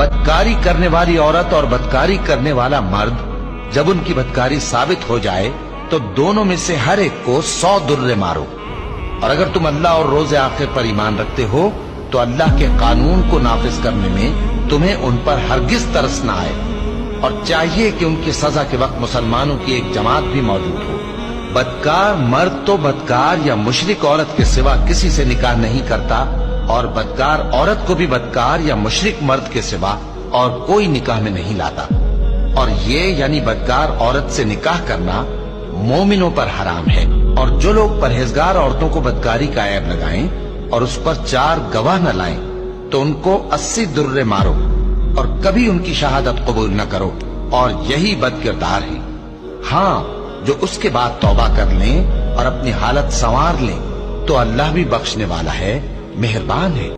بدکاری کرنے والی عورت اور بدکاری کرنے والا مرد جب ان کی بدکاری ثابت ہو جائے تو دونوں میں سے ہر ایک کو 100 درے مارو. اور اگر تم اللہ اور روز آخر پر ایمان رکھتے ہو تو اللہ کے قانون کو نافذ کرنے میں تمہیں ان پر ہرگز ترس نہ آئے، اور چاہیے کہ ان کی سزا کے وقت مسلمانوں کی ایک جماعت بھی موجود ہو. بدکار مرد تو بدکار یا مشرک عورت کے سوا کسی سے نکاح نہیں کرتا، اور بدکار عورت کو بھی بدکار یا مشرک مرد کے سوا اور کوئی نکاح میں نہیں لاتا. اور یہ یعنی بدکار عورت سے نکاح کرنا مومنوں پر حرام ہے. اور جو لوگ پرہیزگار عورتوں کو بدکاری کا عیب لگائیں اور اس پر 4 گواہ نہ لائیں تو ان کو 80 درے مارو، اور کبھی ان کی شہادت قبول نہ کرو، اور یہی بد کردار ہے. ہاں، جو اس کے بعد توبہ کر لیں اور اپنی حالت سنوار لیں تو اللہ بھی بخشنے والا ہے، مہربان ہے.